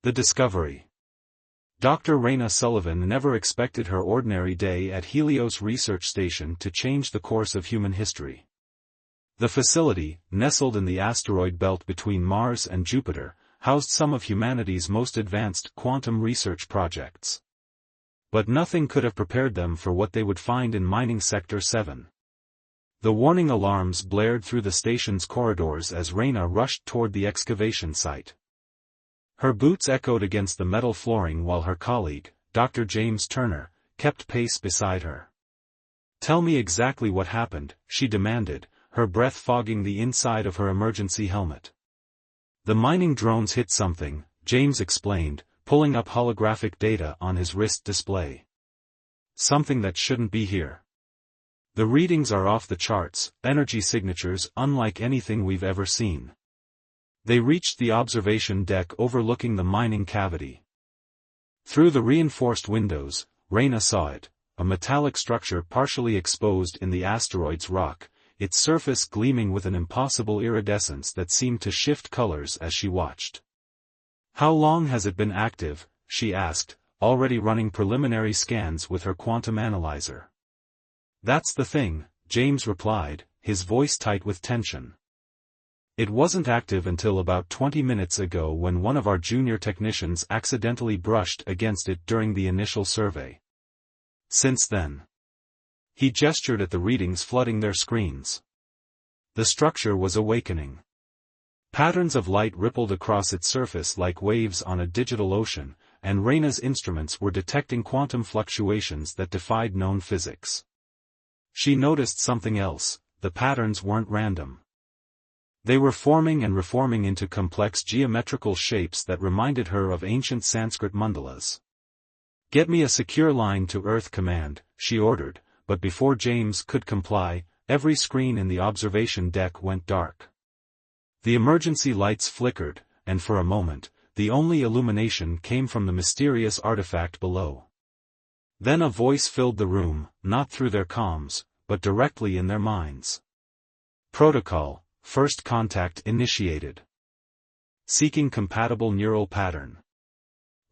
The discovery. Dr. Raina Sullivan never expected her ordinary day at Helios Research Station to change the course of human history. The facility, nestled in the asteroid belt between Mars and Jupiter, housed some of humanity's most advanced quantum research projects. But nothing could have prepared them for what they would find in Mining Sector 7. The warning alarms blared through the station's corridors as Raina rushed toward the excavation site. Her boots echoed against the metal flooring while her colleague, Dr. James Turner, kept pace beside her. "Tell me exactly what happened," she demanded, her breath fogging the inside of her emergency helmet. "The mining drones hit something," James explained, pulling up holographic data on his wrist display. "Something that shouldn't be here. The readings are off the charts, energy signatures unlike anything we've ever seen." They reached the observation deck overlooking the mining cavity. Through the reinforced windows, Raina saw it, a metallic structure partially exposed in the asteroid's rock, its surface gleaming with an impossible iridescence that seemed to shift colors as she watched. "How long has it been active?" she asked, already running preliminary scans with her quantum analyzer. "That's the thing," James replied, his voice tight with tension. "It wasn't active until about 20 minutes ago when one of our junior technicians accidentally brushed against it during the initial survey. Since then." He gestured at the readings flooding their screens. The structure was awakening. Patterns of light rippled across its surface like waves on a digital ocean, and Raina's instruments were detecting quantum fluctuations that defied known physics. She noticed something else: the patterns weren't random. They were forming and reforming into complex geometrical shapes that reminded her of ancient Sanskrit mandalas. "Get me a secure line to Earth Command," she ordered, but before James could comply, every screen in the observation deck went dark. The emergency lights flickered, and for a moment, the only illumination came from the mysterious artifact below. Then a voice filled the room, not through their comms, but directly in their minds. "Protocol. First contact initiated. Seeking compatible neural pattern."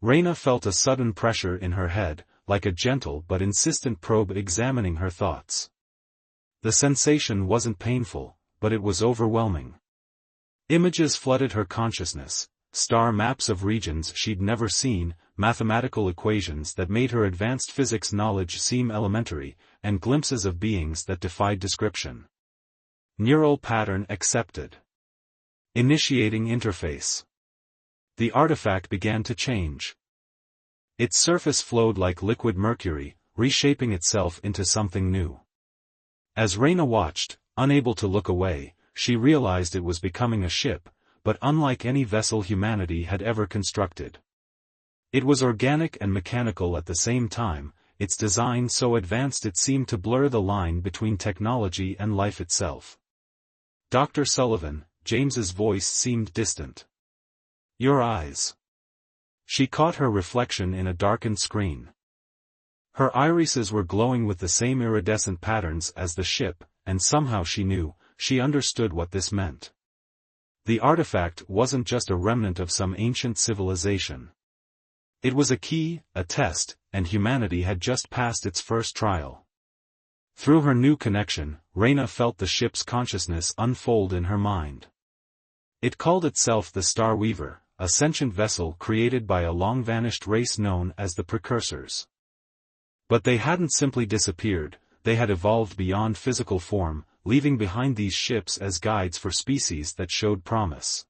Raina felt a sudden pressure in her head, like a gentle but insistent probe examining her thoughts. The sensation wasn't painful, but it was overwhelming. Images flooded her consciousness, star maps of regions she'd never seen, mathematical equations that made her advanced physics knowledge seem elementary, and glimpses of beings that defied description. Neural pattern accepted. Initiating interface. The artifact began to change. Its surface flowed like liquid mercury, reshaping itself into something new. As Raina watched, unable to look away, she realized it was becoming a ship, but unlike any vessel humanity had ever constructed. It was organic and mechanical at the same time, its design so advanced it seemed to blur the line between technology and life itself. "Dr. Sullivan," James's voice seemed distant. "Your eyes." She caught her reflection in a darkened screen. Her irises were glowing with the same iridescent patterns as the ship, and somehow she understood what this meant. The artifact wasn't just a remnant of some ancient civilization. It was a key, a test, and humanity had just passed its first trial. Through her new connection, Raina felt the ship's consciousness unfold in her mind. It called itself the Star Weaver, a sentient vessel created by a long-vanished race known as the Precursors. But they hadn't simply disappeared, they had evolved beyond physical form, leaving behind these ships as guides for species that showed promise.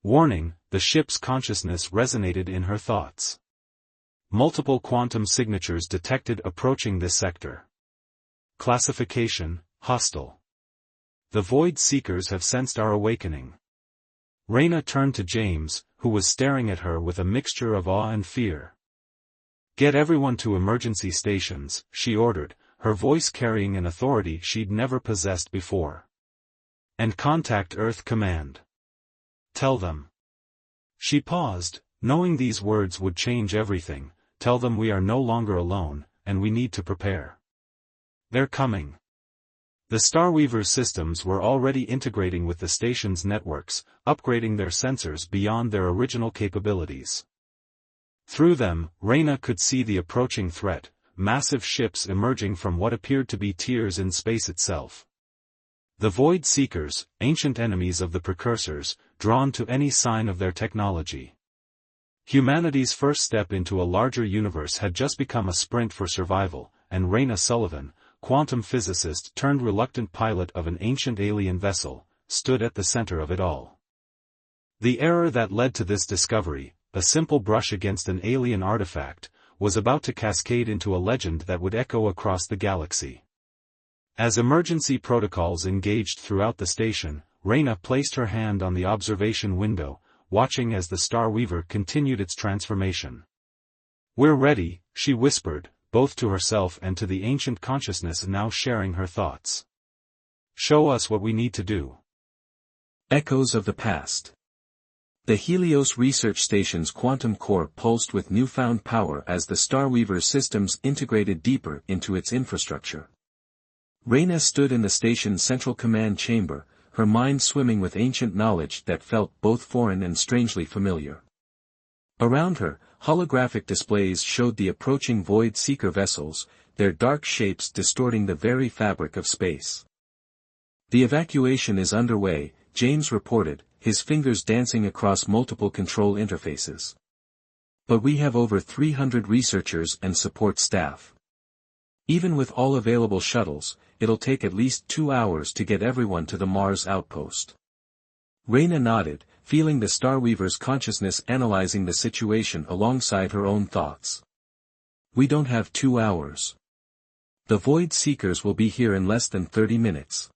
Warning, the ship's consciousness resonated in her thoughts. Multiple quantum signatures detected approaching this sector. Classification: hostile. The Void Seekers have sensed our awakening. Raina turned to James, who was staring at her with a mixture of awe and fear. "Get everyone to emergency stations," she ordered, her voice carrying an authority she'd never possessed before. "And contact Earth Command. Tell them." She paused, knowing these words would change everything. "Tell them we are no longer alone, and we need to prepare. They're coming." The Starweaver's systems were already integrating with the station's networks, upgrading their sensors beyond their original capabilities. Through them, Reyna could see the approaching threat, massive ships emerging from what appeared to be tiers in space itself. The Void Seekers, ancient enemies of the Precursors, drawn to any sign of their technology. Humanity's first step into a larger universe had just become a sprint for survival, and Reyna Sullivan, quantum physicist turned reluctant pilot of an ancient alien vessel, stood at the center of it all. The error that led to this discovery, a simple brush against an alien artifact, was about to cascade into a legend that would echo across the galaxy. As emergency protocols engaged throughout the station, Reyna placed her hand on the observation window, watching as the Starweaver continued its transformation. "We're ready," she whispered, both to herself and to the ancient consciousness now sharing her thoughts. "Show us what we need to do." Echoes of the past. The Helios research station's quantum core pulsed with newfound power as the Starweaver's systems integrated deeper into its infrastructure. Reyna stood in the station's central command chamber, her mind swimming with ancient knowledge that felt both foreign and strangely familiar. Around her, holographic displays showed the approaching Void Seeker vessels, their dark shapes distorting the very fabric of space. "The evacuation is underway," James reported, his fingers dancing across multiple control interfaces. "But we have over 300 researchers and support staff. Even with all available shuttles, it'll take at least 2 hours to get everyone to the Mars outpost." Reyna nodded, feeling the Starweaver's consciousness analyzing the situation alongside her own thoughts. "We don't have 2 hours. The Void Seekers will be here in less than 30 minutes.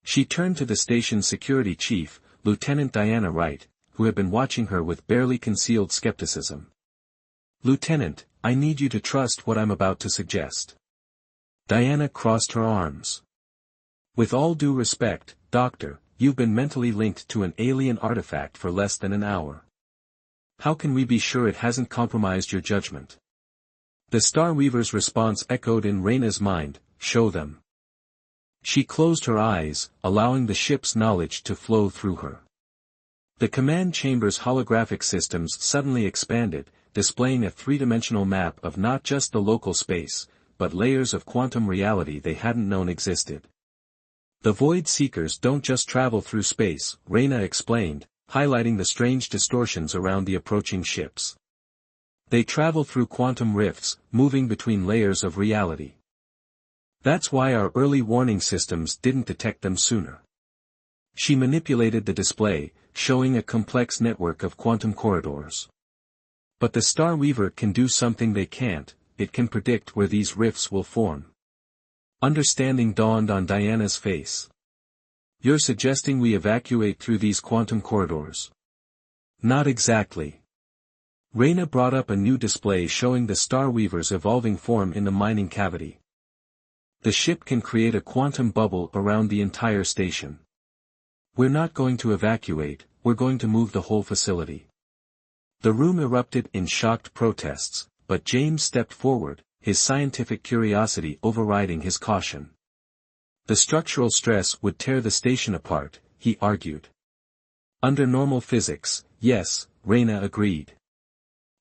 She turned to the station's security chief, Lieutenant Diana Wright, who had been watching her with barely concealed skepticism. "Lieutenant, I need you to trust what I'm about to suggest." Diana crossed her arms. "With all due respect, Doctor, you've been mentally linked to an alien artifact for less than an hour. How can we be sure it hasn't compromised your judgment?" The Starweaver's response echoed in Reyna's mind, "Show them." She closed her eyes, allowing the ship's knowledge to flow through her. The command chamber's holographic systems suddenly expanded, displaying a three-dimensional map of not just the local space, but layers of quantum reality they hadn't known existed. "The Void Seekers don't just travel through space," Reyna explained, highlighting the strange distortions around the approaching ships. "They travel through quantum rifts, moving between layers of reality. That's why our early warning systems didn't detect them sooner." She manipulated the display, showing a complex network of quantum corridors. "But the Starweaver can do something they can't, it can predict where these rifts will form." Understanding dawned on Diana's face. "You're suggesting we evacuate through these quantum corridors?" "Not exactly." Reyna brought up a new display showing the Starweaver's evolving form in the mining cavity. "The ship can create a quantum bubble around the entire station. We're not going to evacuate, we're going to move the whole facility." The room erupted in shocked protests, but James stepped forward, his scientific curiosity overriding his caution. "The structural stress would tear the station apart," he argued. "Under normal physics, yes," Reyna agreed.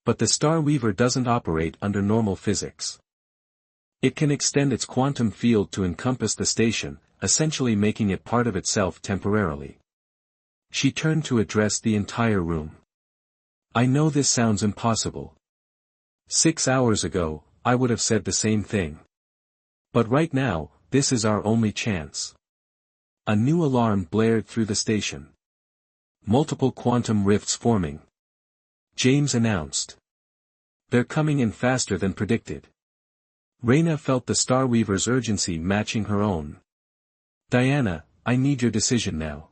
"But the Starweaver doesn't operate under normal physics. It can extend its quantum field to encompass the station, essentially making it part of itself temporarily." She turned to address the entire room. "I know this sounds impossible. 6 hours ago, I would have said the same thing. But right now, this is our only chance." A new alarm blared through the station. "Multiple quantum rifts forming," James announced. "They're coming in faster than predicted." Reyna felt the Starweaver's urgency matching her own. "Diana, I need your decision now.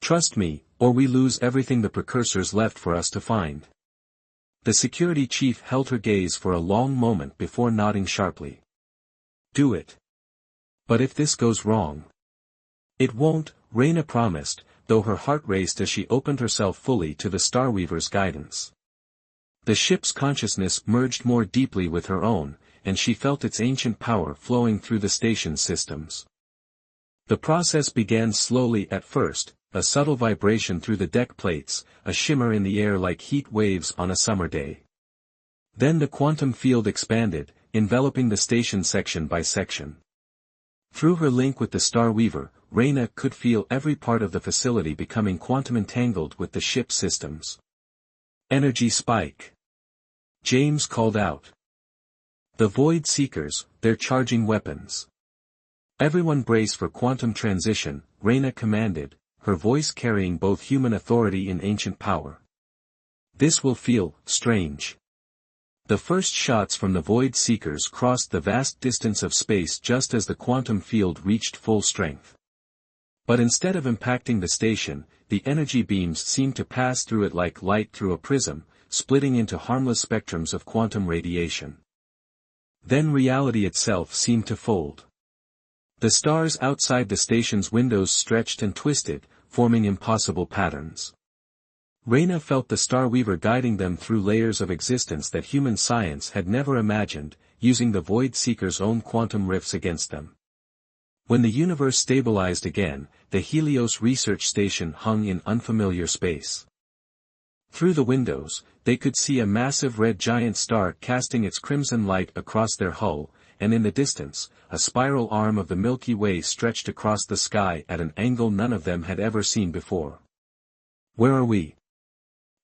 Trust me, or we lose everything the Precursors left for us to find." The security chief held her gaze for a long moment before nodding sharply. "Do it." "But if this goes wrong?" "It won't," Reyna promised, though her heart raced as she opened herself fully to the Starweaver's guidance. The ship's consciousness merged more deeply with her own, and she felt its ancient power flowing through the station's systems. The process began slowly at first, a subtle vibration through the deck plates, a shimmer in the air like heat waves on a summer day. Then the quantum field expanded, enveloping the station section by section. Through her link with the Star Weaver, Reyna could feel every part of the facility becoming quantum entangled with the ship's systems. Energy spike. James called out. The Void Seekers, they're charging weapons. Everyone brace for quantum transition, Reyna commanded, her voice carrying both human authority and ancient power. This will feel strange. The first shots from the Void Seekers crossed the vast distance of space just as the quantum field reached full strength. But instead of impacting the station, the energy beams seemed to pass through it like light through a prism, splitting into harmless spectrums of quantum radiation. Then reality itself seemed to fold. The stars outside the station's windows stretched and twisted, forming impossible patterns. Reyna felt the Star Weaver guiding them through layers of existence that human science had never imagined, using the Void Seeker's own quantum rifts against them. When the universe stabilized again, the Helios research station hung in unfamiliar space. Through the windows, they could see a massive red giant star casting its crimson light across their hull, and in the distance, a spiral arm of the Milky Way stretched across the sky at an angle none of them had ever seen before. "Where are we?"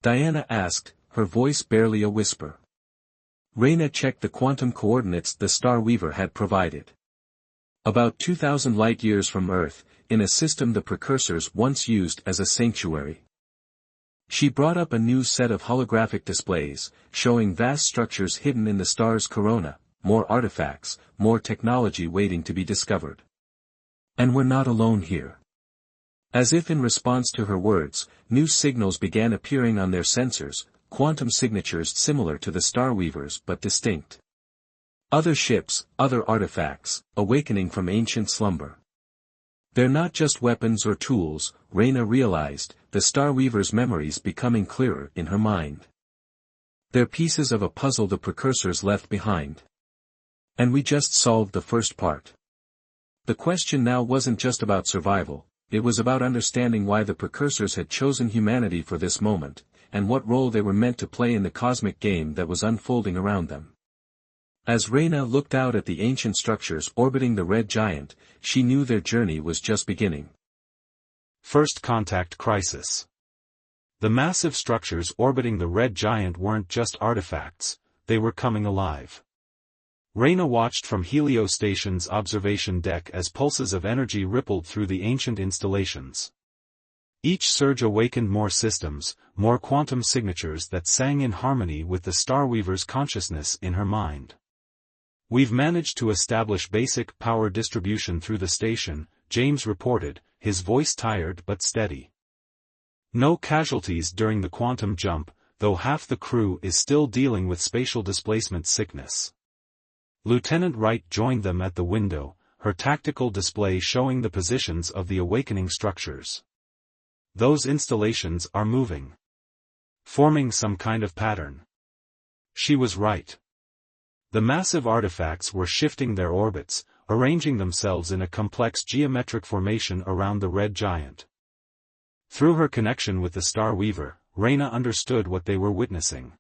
Diana asked, her voice barely a whisper. Reyna checked the quantum coordinates the Star Weaver had provided. About 2,000 light-years from Earth, in a system the precursors once used as a sanctuary. She brought up a new set of holographic displays, showing vast structures hidden in the star's corona, more artifacts, more technology waiting to be discovered. And we're not alone here. As if in response to her words, new signals began appearing on their sensors, quantum signatures similar to the Star Weaver's but distinct. Other ships, other artifacts, awakening from ancient slumber. They're not just weapons or tools, Reyna realized, the Star Weaver's memories becoming clearer in her mind. They're pieces of a puzzle the precursors left behind. And we just solved the first part. The question now wasn't just about survival, it was about understanding why the precursors had chosen humanity for this moment, and what role they were meant to play in the cosmic game that was unfolding around them. As Reyna looked out at the ancient structures orbiting the red giant, she knew their journey was just beginning. First contact crisis. The massive structures orbiting the red giant weren't just artifacts, they were coming alive. Reyna watched from Helios Station's observation deck as pulses of energy rippled through the ancient installations. Each surge awakened more systems, more quantum signatures that sang in harmony with the Star Weaver's consciousness in her mind. "We've managed to establish basic power distribution through the station," James reported, his voice tired but steady. "No casualties during the quantum jump, though half the crew is still dealing with spatial displacement sickness." Lieutenant Wright joined them at the window, her tactical display showing the positions of the awakening structures. "Those installations are moving. Forming some kind of pattern." She was right. The massive artifacts were shifting their orbits, arranging themselves in a complex geometric formation around the red giant. Through her connection with the Star Weaver, Reyna understood what they were witnessing.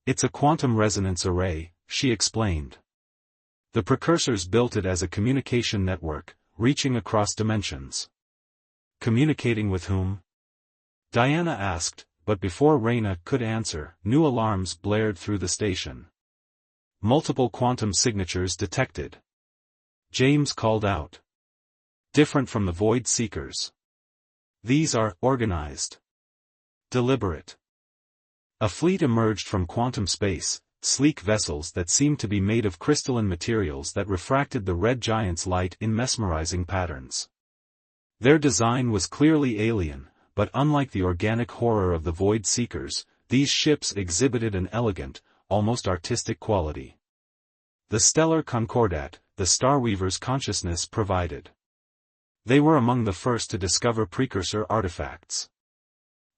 "It's a quantum resonance array," she explained. "The precursors built it as a communication network, reaching across dimensions." "Communicating with whom?" Diana asked, but before Reyna could answer, new alarms blared through the station. "Multiple quantum signatures detected," James called out. "Different from the Void Seekers. These are organized. Deliberate." A fleet emerged from quantum space, sleek vessels that seemed to be made of crystalline materials that refracted the red giant's light in mesmerizing patterns. Their design was clearly alien, but unlike the organic horror of the Void Seekers, these ships exhibited an elegant, almost artistic quality. The stellar concordat, the Star Weaver's consciousness provided. They were among the first to discover precursor artifacts.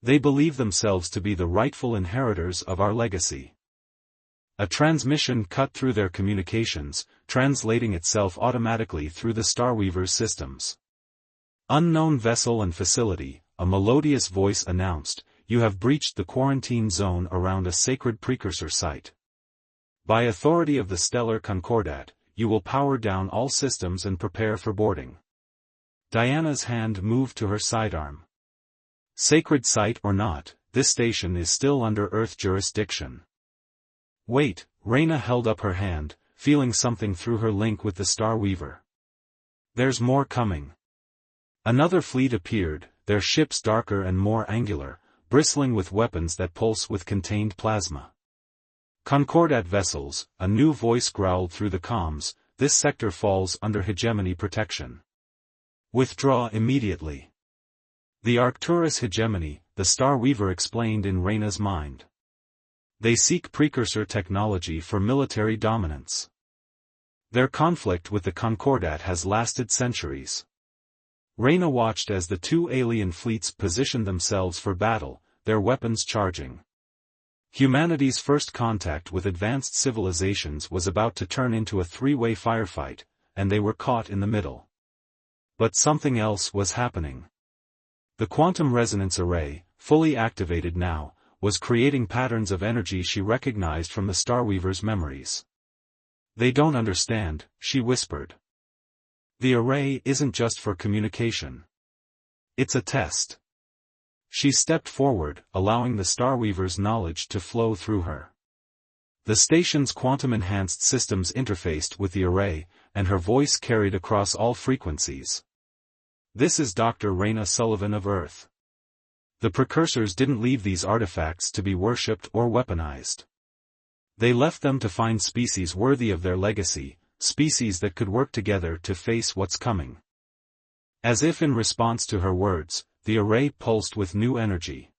They believed themselves to be the rightful inheritors of our legacy. A transmission cut through their communications, translating itself automatically through the Star Weaver's systems. Unknown vessel and facility, a melodious voice announced, you have breached the quarantine zone around a sacred precursor site. By authority of the Stellar Concordat, you will power down all systems and prepare for boarding. Diana's hand moved to her sidearm. Sacred site or not, this station is still under Earth jurisdiction. Wait, Reyna held up her hand, feeling something through her link with the Star Weaver. There's more coming. Another fleet appeared, their ships darker and more angular, bristling with weapons that pulse with contained plasma. Concordat vessels, a new voice growled through the comms, this sector falls under hegemony protection. Withdraw immediately. The Arcturus hegemony, the Star Weaver explained in Reyna's mind. They seek precursor technology for military dominance. Their conflict with the Concordat has lasted centuries. Reyna watched as the two alien fleets positioned themselves for battle, their weapons charging. Humanity's first contact with advanced civilizations was about to turn into a three-way firefight, and they were caught in the middle. But something else was happening. The quantum resonance array, fully activated now, was creating patterns of energy she recognized from the Starweaver's memories. They don't understand, she whispered. The array isn't just for communication. It's a test. She stepped forward, allowing the Starweaver's knowledge to flow through her. The station's quantum-enhanced systems interfaced with the array, and her voice carried across all frequencies. This is Dr. Reyna Sullivan of Earth. The precursors didn't leave these artifacts to be worshipped or weaponized. They left them to find species worthy of their legacy, species that could work together to face what's coming. As if in response to her words, the array pulsed with new energy.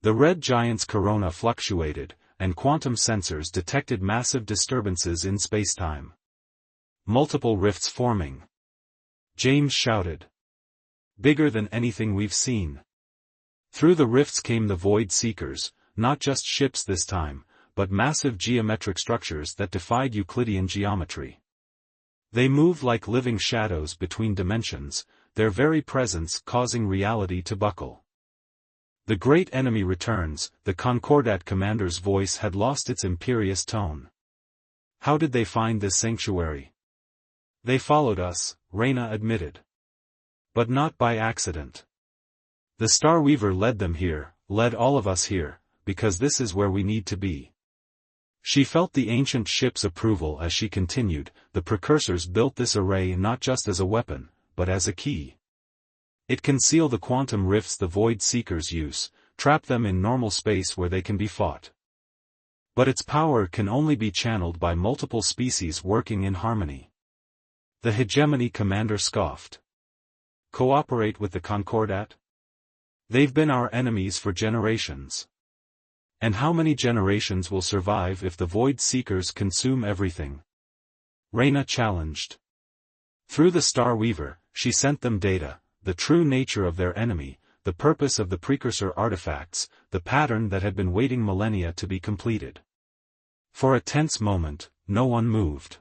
The red giant's corona fluctuated, and quantum sensors detected massive disturbances in spacetime. Multiple rifts forming. James shouted. Bigger than anything we've seen. Through the rifts came the Void Seekers, not just ships this time, but massive geometric structures that defied Euclidean geometry. They moved like living shadows between dimensions, their very presence causing reality to buckle. The great enemy returns, the Concordat commander's voice had lost its imperious tone. How did they find this sanctuary? They followed us, Reyna admitted. But not by accident. The Starweaver led them here, led all of us here, because this is where we need to be. She felt the ancient ship's approval as she continued, the precursors built this array not just as a weapon, but as a key. It can seal the quantum rifts the Void Seekers use, trap them in normal space where they can be fought. But its power can only be channeled by multiple species working in harmony. The hegemony commander scoffed. Cooperate with the Concordat? They've been our enemies for generations. And how many generations will survive if the Void Seekers consume everything? Reyna challenged. Through the Starweaver, she sent them data, the true nature of their enemy, the purpose of the precursor artifacts, the pattern that had been waiting millennia to be completed. For a tense moment, no one moved.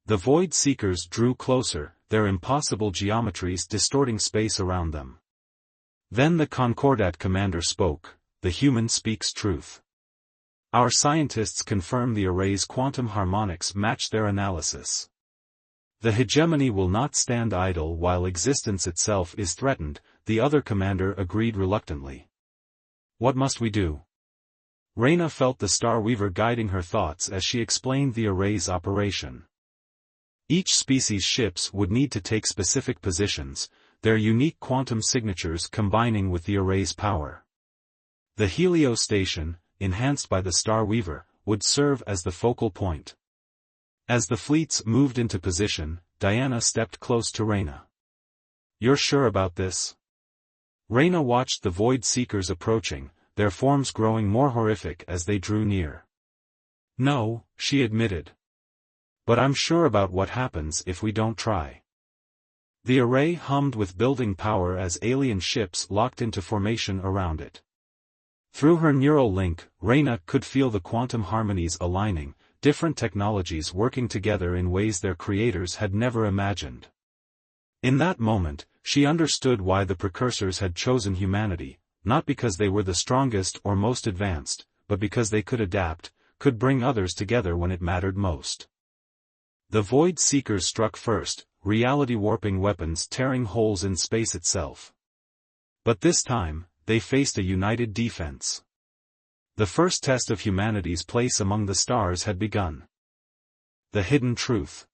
The Void Seekers drew closer, their impossible geometries distorting space around them. Then the Concordat commander spoke. The human speaks truth. Our scientists confirm the array's quantum harmonics match their analysis. The hegemony will not stand idle while existence itself is threatened, the other commander agreed reluctantly. What must we do? Reyna felt the Starweaver guiding her thoughts as she explained the array's operation. Each species' ships would need to take specific positions, their unique quantum signatures combining with the array's power. The Helio station, enhanced by the Starweaver, would serve as the focal point. As the fleets moved into position, Diana stepped close to Reyna. You're sure about this? Reyna watched the Void Seekers approaching, their forms growing more horrific as they drew near. No, she admitted. But I'm sure about what happens if we don't try. The array hummed with building power as alien ships locked into formation around it. Through her neural link, Reyna could feel the quantum harmonies aligning, different technologies working together in ways their creators had never imagined. In that moment, she understood why the precursors had chosen humanity, not because they were the strongest or most advanced, but because they could adapt, could bring others together when it mattered most. The Void Seekers struck first, reality-warping weapons tearing holes in space itself. But this time, they faced a united defense. The first test of humanity's place among the stars had begun. The hidden truth.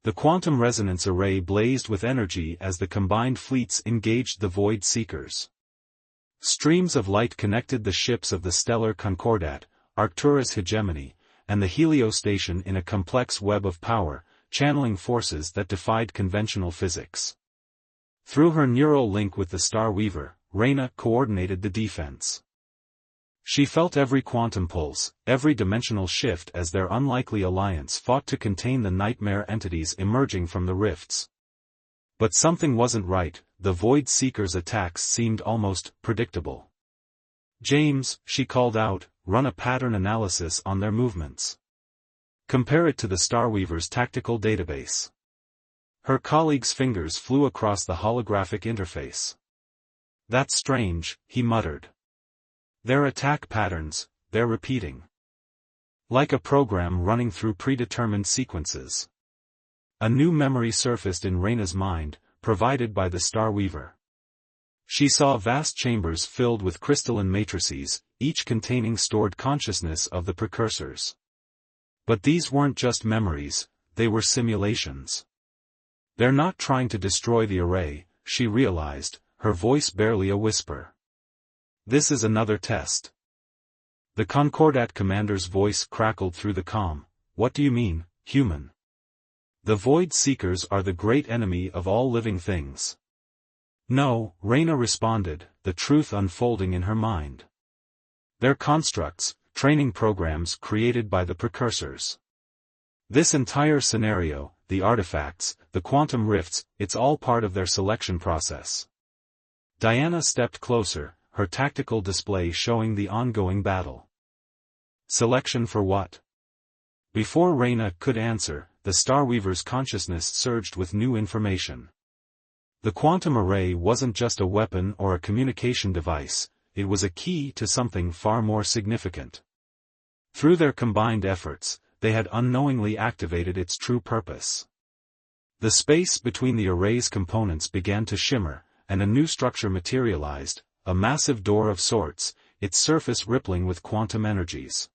The quantum resonance array blazed with energy as the combined fleets engaged the Void Seekers. Streams of light connected the ships of the stellar Concordat, Arcturus Hegemony, and the heliostation in a complex web of power, channeling forces that defied conventional physics. Through her neural link with the Star Weaver, Reyna coordinated the defense. She felt every quantum pulse, every dimensional shift as their unlikely alliance fought to contain the nightmare entities emerging from the rifts. But something wasn't right. The Void Seekers' attacks seemed almost predictable. "James," she called out, "run a pattern analysis on their movements. Compare it to the Starweaver's tactical database." Her colleague's fingers flew across the holographic interface. "That's strange," he muttered. "Their attack patterns, they're repeating. Like a program running through predetermined sequences." A new memory surfaced in Reyna's mind, provided by the Starweaver. She saw vast chambers filled with crystalline matrices, each containing stored consciousness of the precursors. But these weren't just memories, they were simulations. "They're not trying to destroy the array," she realized, her voice barely a whisper. "This is another test." The Concordat commander's voice crackled through the calm. "What do you mean, human?" "The Void Seekers are the great enemy of all living things." "No," Reyna responded, the truth unfolding in her mind. "They're constructs, training programs created by the precursors. This entire scenario, the artifacts, the quantum rifts, it's all part of their selection process." Diana stepped closer, her tactical display showing the ongoing battle. "Selection for what?" Before Reyna could answer, the Starweaver's consciousness surged with new information. The quantum array wasn't just a weapon or a communication device, it was a key to something far more significant. Through their combined efforts, they had unknowingly activated its true purpose. The space between the array's components began to shimmer, and a new structure materialized, a massive door of sorts, its surface rippling with quantum energies.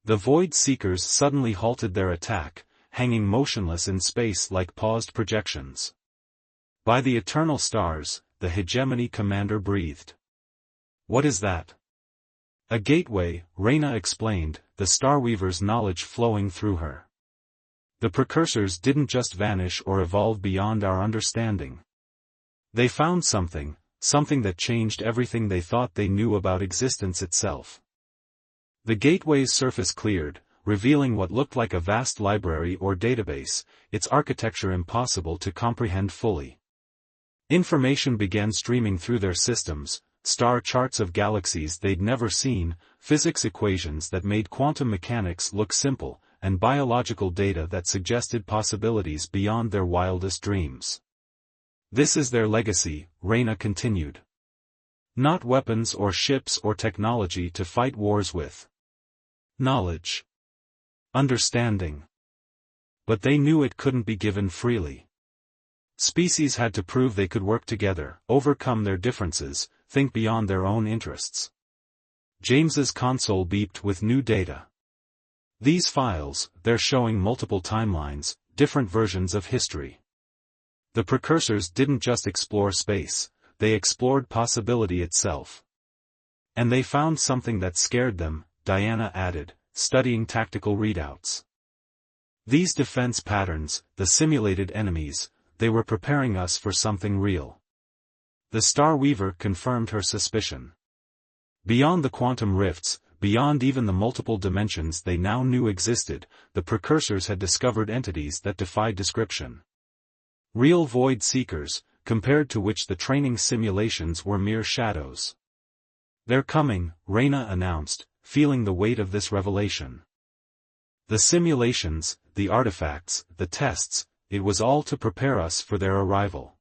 The Void Seekers suddenly halted their attack, hanging motionless in space like paused projections. "By the eternal stars," the Hegemony commander breathed. "What is that?" "A gateway," Reyna explained, the Starweaver's knowledge flowing through her. "The precursors didn't just vanish or evolve beyond our understanding. They found something that changed everything they thought they knew about existence itself." The gateway's surface cleared, revealing what looked like a vast library or database, its architecture impossible to comprehend fully. Information began streaming through their systems, star charts of galaxies they'd never seen, physics equations that made quantum mechanics look simple, and biological data that suggested possibilities beyond their wildest dreams. "This is their legacy," Reyna continued. "Not weapons or ships or technology to fight wars with. Knowledge. Understanding. But they knew it couldn't be given freely. Species had to prove they could work together, overcome their differences, think beyond their own interests." James's console beeped with new data. "These files, they're showing multiple timelines, different versions of history. The precursors didn't just explore space, they explored possibility itself. And they found something that scared them," Diana added, studying tactical readouts. "These defense patterns, the simulated enemies, they were preparing us for something real." The Starweaver confirmed her suspicion. Beyond the quantum rifts, beyond even the multiple dimensions they now knew existed, the precursors had discovered entities that defied description. Real Void Seekers, compared to which the training simulations were mere shadows. "They're coming," Reyna announced, feeling the weight of this revelation. The simulations, the artifacts, the tests, it was all to prepare us for their arrival.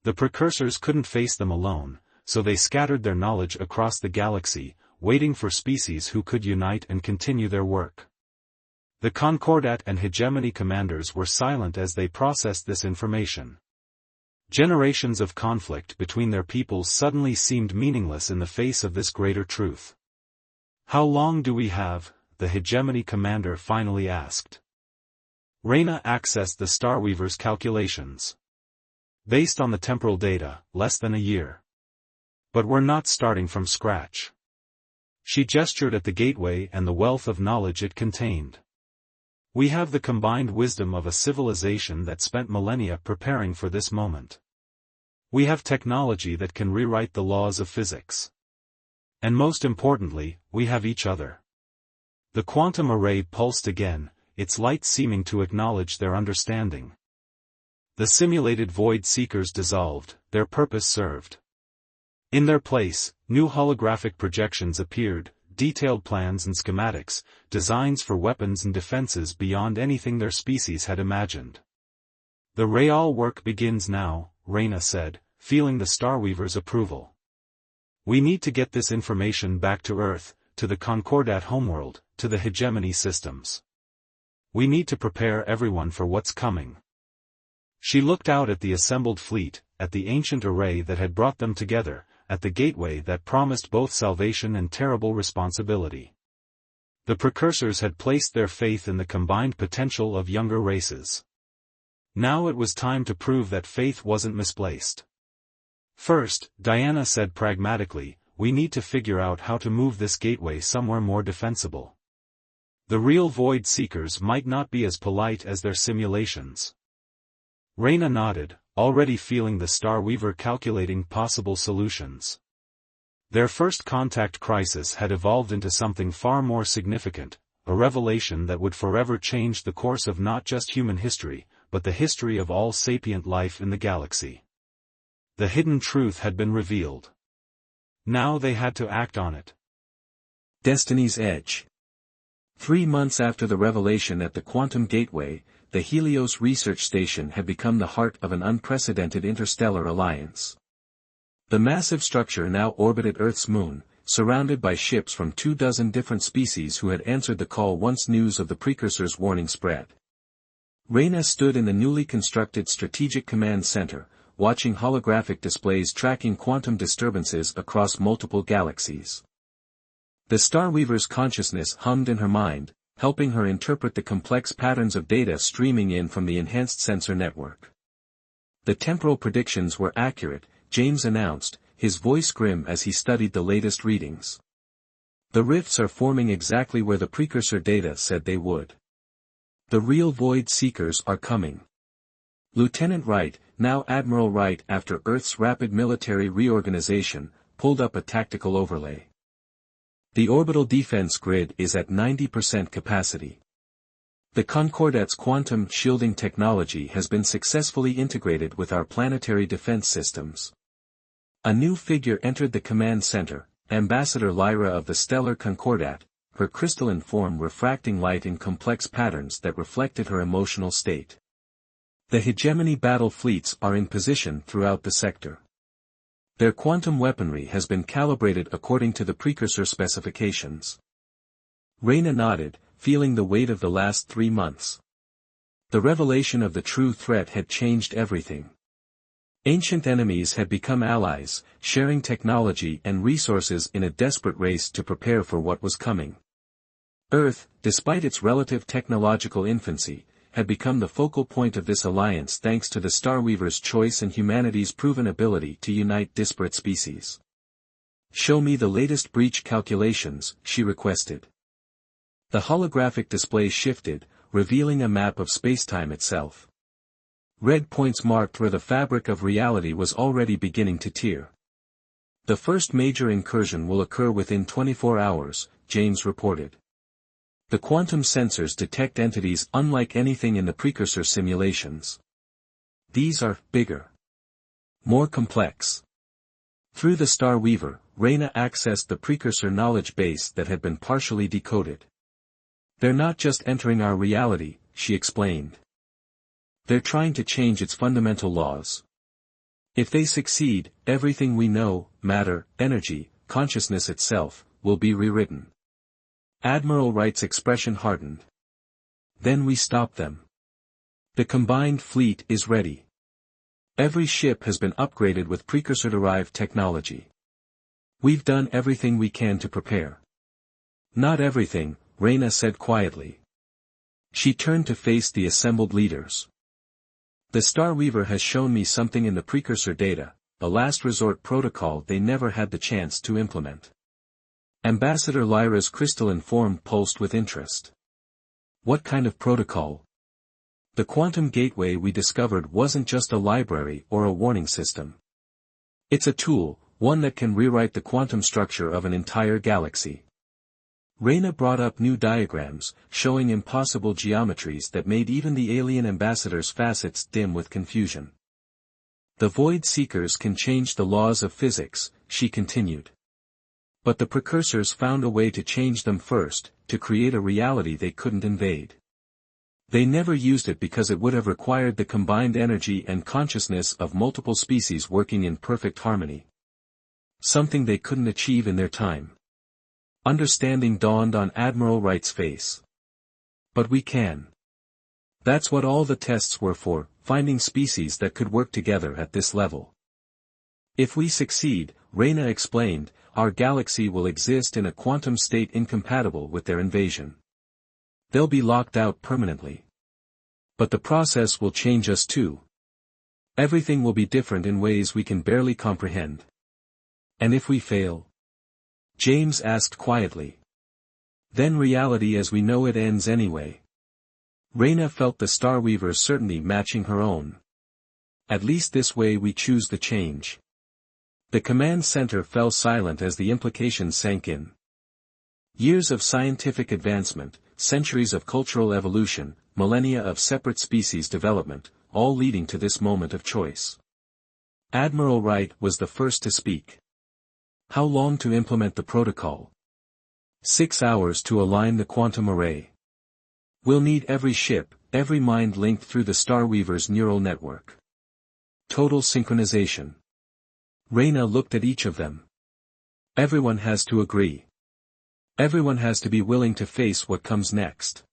The precursors couldn't face them alone, so they scattered their knowledge across the galaxy, waiting for species who could unite and continue their work. The Concordat and Hegemony commanders were silent as they processed this information. Generations of conflict between their peoples suddenly seemed meaningless in the face of this greater truth. "How long do we have?" the Hegemony commander finally asked. Reyna accessed the Starweaver's calculations. "Based on the temporal data, less than a year. But we're not starting from scratch." She gestured at the gateway and the wealth of knowledge it contained. "We have the combined wisdom of a civilization that spent millennia preparing for this moment. We have technology that can rewrite the laws of physics. And most importantly, we have each other." The quantum array pulsed again, its light seeming to acknowledge their understanding. The simulated void seekers dissolved, their purpose served. In their place, new holographic projections appeared, detailed plans and schematics, designs for weapons and defenses beyond anything their species had imagined. "The real work begins now," Reyna said, feeling the Starweaver's approval. "We need to get this information back to Earth, to the Concordat homeworld, to the Hegemony systems. We need to prepare everyone for what's coming." She looked out at the assembled fleet, at the ancient array that had brought them together, at the gateway that promised both salvation and terrible responsibility. The precursors had placed their faith in the combined potential of younger races. Now it was time to prove that faith wasn't misplaced. "First," Diana said pragmatically, "we need to figure out how to move this gateway somewhere more defensible. The real void seekers might not be as polite as their simulations." Reyna nodded, already feeling the Starweaver calculating possible solutions. Their first contact crisis had evolved into something far more significant, a revelation that would forever change the course of not just human history, but the history of all sapient life in the galaxy. The hidden truth had been revealed. Now they had to act on it. Destiny's Edge. 3 months after the revelation at the Quantum Gateway, the Helios Research Station had become the heart of an unprecedented interstellar alliance. The massive structure now orbited Earth's moon, surrounded by ships from 24 different species who had answered the call once news of the precursor's warning spread. Reyna stood in the newly constructed Strategic Command Center, watching holographic displays tracking quantum disturbances across multiple galaxies. The Starweaver's consciousness hummed in her mind, helping her interpret the complex patterns of data streaming in from the enhanced sensor network. The temporal predictions were accurate, James announced, his voice grim as he studied the latest readings. The rifts are forming exactly where the precursor data said they would. The real void seekers are coming. Lieutenant Wright, now Admiral Wright after Earth's rapid military reorganization, pulled up a tactical overlay. The orbital defense grid is at 90% capacity. The Concordat's quantum shielding technology has been successfully integrated with our planetary defense systems. A new figure entered the command center, Ambassador Lyra of the Stellar Concordat, her crystalline form refracting light in complex patterns that reflected her emotional state. The Hegemony battle fleets are in position throughout the sector. Their quantum weaponry has been calibrated according to the precursor specifications. Reyna nodded, feeling the weight of the last 3 months. The revelation of the true threat had changed everything. Ancient enemies had become allies, sharing technology and resources in a desperate race to prepare for what was coming. Earth, despite its relative technological infancy, had become the focal point of this alliance thanks to the Starweaver's choice and humanity's proven ability to unite disparate species. "Show me the latest breach calculations," she requested. The holographic display shifted, revealing a map of spacetime itself. Red points marked where the fabric of reality was already beginning to tear. "The first major incursion will occur within 24 hours, James reported. The quantum sensors detect entities unlike anything in the precursor simulations. These are bigger, more complex." Through the Starweaver, Reyna accessed the precursor knowledge base that had been partially decoded. "They're not just entering our reality," she explained. "They're trying to change its fundamental laws. If they succeed, everything we know, matter, energy, consciousness itself, will be rewritten. Admiral Wright's expression hardened. Then we stop them. The combined fleet is ready. Every ship has been upgraded with precursor-derived technology. We've done everything we can to prepare. Not everything, Reyna said quietly. She turned to face the assembled leaders. The Starweaver has shown me something in the precursor data, a last resort protocol they never had the chance to implement. Ambassador Lyra's crystalline form pulsed with interest. What kind of protocol? The quantum gateway we discovered wasn't just a library or a warning system. It's a tool, one that can rewrite the quantum structure of an entire galaxy. Reyna brought up new diagrams, showing impossible geometries that made even the alien ambassador's facets dim with confusion. The Void Seekers can change the laws of physics, she continued. But the precursors found a way to change them first, to create a reality they couldn't invade. They never used it because it would have required the combined energy and consciousness of multiple species working in perfect harmony. Something they couldn't achieve in their time. Understanding dawned on Admiral Wright's face. But we can. That's what all the tests were for, finding species that could work together at this level. If we succeed, Reyna explained, our galaxy will exist in a quantum state incompatible with their invasion. They'll be locked out permanently. But the process will change us too. Everything will be different in ways we can barely comprehend. And if we fail? James asked quietly. Then reality as we know it ends anyway. Reyna felt the Starweaver's certainty matching her own. At least this way we choose the change. The command center fell silent as the implications sank in. Years of scientific advancement, centuries of cultural evolution, millennia of separate species development, all leading to this moment of choice. Admiral Wright was the first to speak. How long to implement the protocol? 6 hours to align the quantum array. We'll need every ship, every mind linked through the Starweaver's neural network. Total synchronization. Reyna looked at each of them. Everyone has to agree. Everyone has to be willing to face what comes next.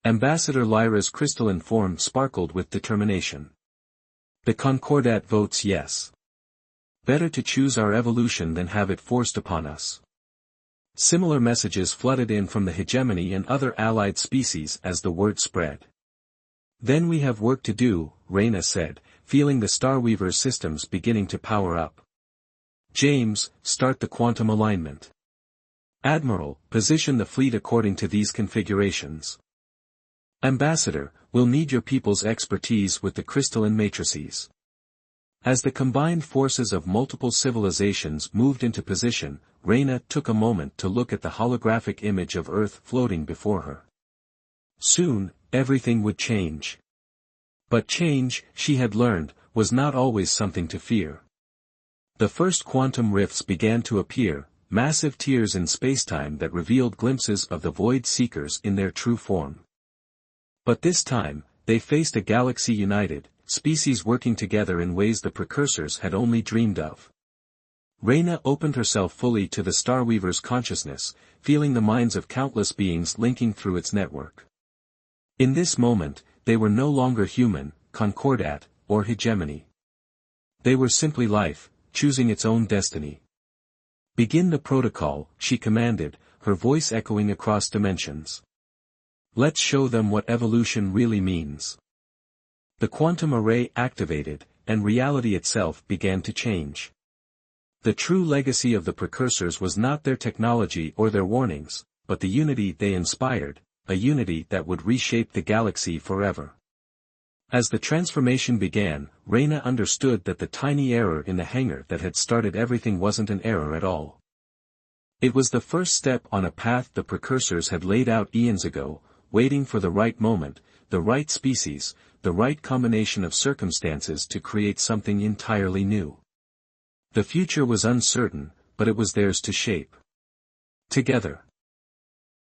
Ambassador Lyra's crystalline form sparkled with determination. The Concordat votes yes. Better to choose our evolution than have it forced upon us. Similar messages flooded in from the hegemony and other allied species as the word spread. Then we have work to do, Reyna said, feeling the Starweaver's systems beginning to power up. James, start the quantum alignment. Admiral, position the fleet according to these configurations. Ambassador, we'll need your people's expertise with the crystalline matrices. As the combined forces of multiple civilizations moved into position, Reyna took a moment to look at the holographic image of Earth floating before her. Soon, everything would change. But change, she had learned, was not always something to fear. The first quantum rifts began to appear, massive tears in spacetime that revealed glimpses of the Void Seekers in their true form. But this time, they faced a galaxy united, species working together in ways the precursors had only dreamed of. Reyna opened herself fully to the Starweaver's consciousness, feeling the minds of countless beings linking through its network. In this moment, they were no longer human, concordat, or hegemony. They were simply life, choosing its own destiny. Begin the protocol, she commanded, her voice echoing across dimensions. Let's show them what evolution really means. The quantum array activated, and reality itself began to change. The true legacy of the precursors was not their technology or their warnings, but the unity they inspired, a unity that would reshape the galaxy forever. As the transformation began, Reyna understood that the tiny error in the hangar that had started everything wasn't an error at all. It was the first step on a path the precursors had laid out eons ago, waiting for the right moment, the right species, the right combination of circumstances to create something entirely new. The future was uncertain, but it was theirs to shape. Together.